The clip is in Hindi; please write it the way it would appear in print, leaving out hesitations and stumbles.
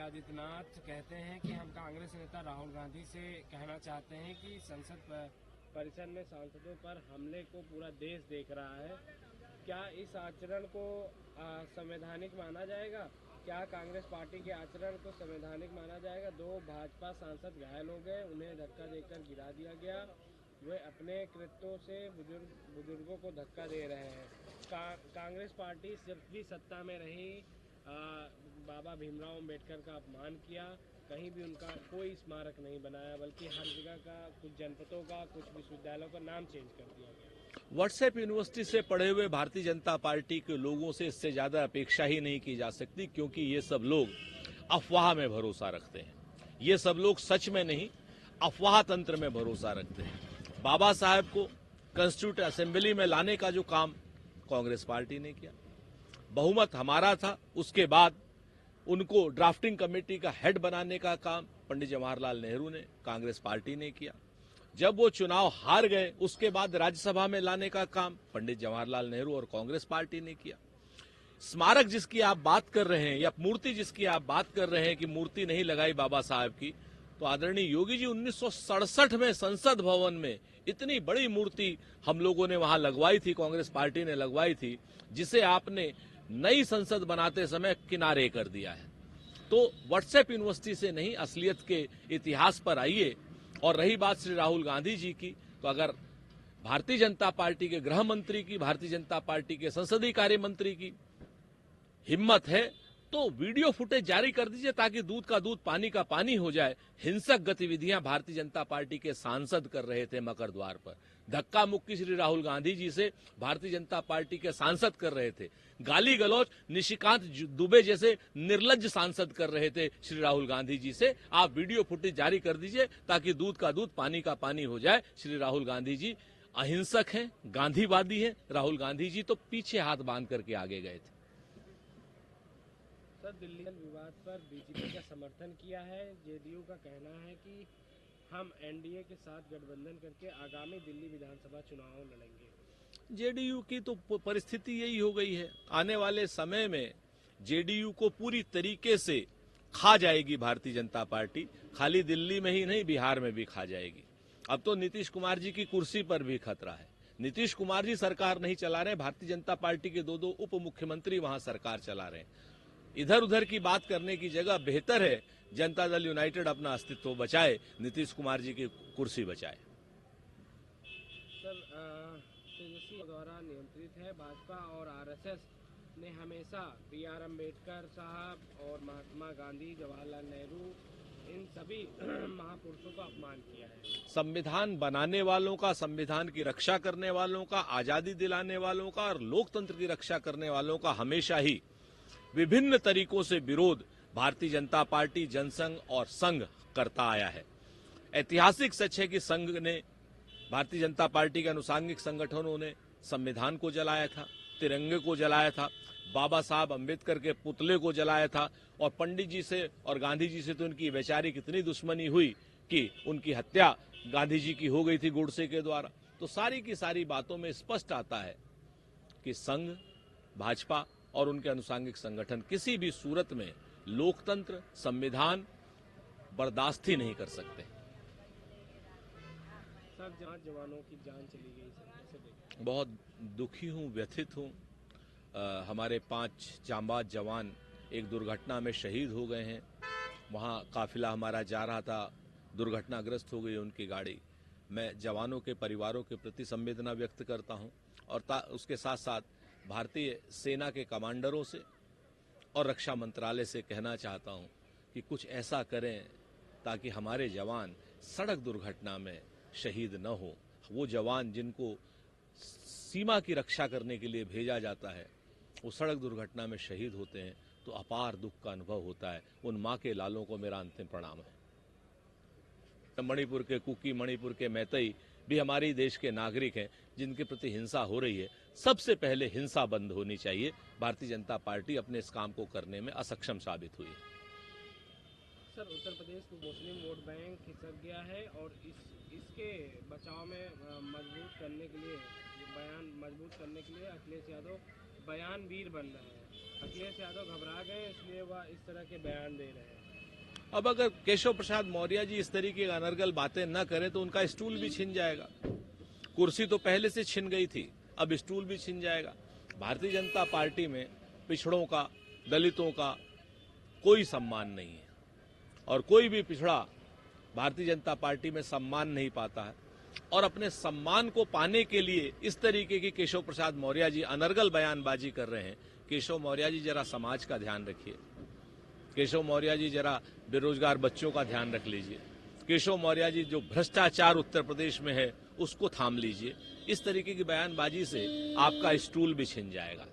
आदित्यनाथ कहते हैं कि हम कांग्रेस नेता राहुल गांधी से कहना चाहते हैं कि संसद परिसर में सांसदों पर हमले को पूरा देश देख रहा है। क्या इस आचरण को संवैधानिक माना जाएगा? क्या कांग्रेस पार्टी के आचरण को संवैधानिक माना जाएगा? 2 भाजपा सांसद घायल हो गए, उन्हें धक्का देकर गिरा दिया गया। वे अपने कृत्यों से बुजुर्गों को धक्का दे रहे हैं। कांग्रेस पार्टी सिर्फ भी सत्ता में रही बाबा भीमराव अंबेडकर का अपमान किया, कहीं भी उनका कोई स्मारक नहीं बनाया, बल्कि हर जगह का, कुछ जनपदों का, कुछ विश्वविद्यालयों का नाम चेंज कर दिया गया। व्हाट्सएप यूनिवर्सिटी से पढ़े हुए भारतीय जनता पार्टी के लोगों से इससे ज्यादा अपेक्षा ही नहीं की जा सकती, क्योंकि ये सब लोग अफवाह में भरोसा रखते हैं। ये सब लोग सच में नहीं, अफवाह तंत्र में भरोसा रखते हैं। बाबा साहब को कॉन्स्टिट्यूट असेंबली में लाने का जो काम कांग्रेस पार्टी ने किया, बहुमत हमारा था, उसके बाद उनको ड्राफ्टिंग कमेटी का हेड बनाने का काम पंडित जवाहरलाल नेहरू ने, कांग्रेस पार्टी ने किया। जब वो चुनाव हार गए, उसके बाद राज्यसभा में लाने का काम पंडित जवाहरलाल नेहरू और कांग्रेस पार्टी ने किया। स्मारक जिसकी आप बात कर रहे हैं या मूर्ति जिसकी आप बात कर रहे हैं कि मूर्ति नहीं लगाई बाबा साहब की, तो आदरणीय योगी जी 1967 में संसद भवन में इतनी बड़ी मूर्ति हम लोगों ने वहां लगवाई थी, कांग्रेस पार्टी ने लगवाई थी, जिसे आपने नई संसद बनाते समय किनारे कर दिया है। तो व्हाट्सएप यूनिवर्सिटी से नहीं, असलियत के इतिहास पर आइए। और रही बात श्री राहुल गांधी जी की, तो अगर भारतीय जनता पार्टी के गृह मंत्री की, भारतीय जनता पार्टी के संसदीय कार्य मंत्री की हिम्मत है तो वीडियो फुटेज जारी कर दीजिए, ताकि दूध का दूध पानी का पानी हो जाए। हिंसक गतिविधियां भारतीय जनता पार्टी के सांसद कर रहे थे मकर द्वार पर, धक्का मुक्की श्री राहुल गांधी जी से भारतीय जनता पार्टी के सांसद कर रहे थे, गाली गलौज निशिकांत दुबे जैसे निर्लज्ज सांसद कर रहे थे श्री राहुल गांधी जी से। आप वीडियो फुटेज जारी कर दीजिए, ताकि दूध का दूध पानी का पानी हो जाए। श्री राहुल गांधी जी अहिंसक हैं, गांधीवादी हैं। राहुल गांधी जी तो पीछे हाथ बांध करके आगे गए थे। सर, दिल्ली विवाद पर बीजेपी का समर्थन किया है। जेडीयू का कहना है कि हम एनडीए के साथ गठबंधन करके आगामी दिल्ली विधानसभा चुनाव लड़ेंगे। जेडीयू की तो परिस्थिति यही हो गई है। आने वाले समय में जेडीयू को पूरी तरीके से खा जाएगी भारतीय जनता पार्टी। खाली दिल्ली में ही नहीं, बिहार में भी खा जाएगी। अब तो नीतीश कुमार जी की कुर्सी पर भी खतरा है। नीतीश कुमार जी सरकार नहीं चला रहे, भारतीय जनता पार्टी के 2 उप मुख्यमंत्री वहां सरकार चला रहे हैं। इधर उधर की बात करने की जगह बेहतर है जनता दल यूनाइटेड अपना अस्तित्व बचाए, नीतीश कुमार जी की कुर्सी बचाए। सर, तेजस्वी द्वारा नियंत्रित है भाजपा और आरएसएस ने हमेशा BR अम्बेडकर साहब और महात्मा गांधी, जवाहरलाल नेहरू, इन सभी महापुरुषों का अपमान किया है। संविधान बनाने वालों का, संविधान की रक्षा करने वालों का, आजादी दिलाने वालों का और लोकतंत्र की रक्षा करने वालों का हमेशा ही विभिन्न तरीकों से विरोध भारतीय जनता पार्टी, जनसंघ और संघ करता आया है। ऐतिहासिक सच है कि संघ ने, भारतीय जनता पार्टी के अनुसांगिक संगठनों ने संविधान को जलाया था, तिरंगे को जलाया था, बाबा साहब अम्बेडकर के पुतले को जलाया था, और पंडित जी से और गांधी जी से तो उनकी वैचारिक इतनी दुश्मनी हुई कि उनकी हत्या गांधी जी की हो गई थी गोडसे के द्वारा। तो सारी की सारी बातों में स्पष्ट आता है कि संघ, भाजपा और उनके अनुसांगिक संगठन किसी भी सूरत में लोकतंत्र, संविधान बर्दाश्त ही नहीं कर सकते। सर, जवानों की जान चली गई, सर, बहुत दुखी हूं, व्यथित हूं। हमारे 5 जांबाज जवान एक दुर्घटना में शहीद हो गए हैं। वहां काफिला हमारा जा रहा था, दुर्घटनाग्रस्त हो गई उनकी गाड़ी। मैं जवानों के परिवारों के प्रति संवेदना व्यक्त करता हूं और उसके साथ साथ भारतीय सेना के कमांडरों से और रक्षा मंत्रालय से कहना चाहता हूं कि कुछ ऐसा करें ताकि हमारे जवान सड़क दुर्घटना में शहीद न हो। वो जवान जिनको सीमा की रक्षा करने के लिए भेजा जाता है, वो सड़क दुर्घटना में शहीद होते हैं तो अपार दुख का अनुभव होता है। उन मां के लालों को मेरा अंतिम प्रणाम है। मणिपुर के कुकी, मणिपुर के मैतई भी हमारे देश के नागरिक हैं जिनके प्रति हिंसा हो रही है। सबसे पहले हिंसा बंद होनी चाहिए। भारतीय जनता पार्टी अपने इस काम को करने में असक्षम साबित हुई है। सर, उत्तर प्रदेश में मुस्लिम वोट बैंक खिसक गया है और इसके बचाव में मजबूत करने के लिए अखिलेश यादव बयानवीर बन रहे हैं। अखिलेश यादव घबरा गए इसलिए वह इस तरह के बयान दे रहे हैं। अब अगर केशव प्रसाद मौर्य जी इस तरीके की अनर्गल बातें न करें तो उनका स्टूल भी छिन जाएगा। कुर्सी तो पहले से छिन गई थी, अब स्टूल भी छिन जाएगा। भारतीय जनता पार्टी में पिछड़ों का, दलितों का कोई सम्मान नहीं है और कोई भी पिछड़ा भारतीय जनता पार्टी में सम्मान नहीं पाता है। और अपने सम्मान को पाने के लिए इस तरीके की केशव प्रसाद मौर्य जी अनर्गल बयानबाजी कर रहे हैं। केशव मौर्य जी जरा समाज का ध्यान रखिए। केशव मौर्य जी जरा बेरोजगार बच्चों का ध्यान रख लीजिए। केशव मौर्य जी जो भ्रष्टाचार उत्तर प्रदेश में है उसको थाम लीजिए। इस तरीके की बयानबाजी से आपका स्टूल भी छिन जाएगा।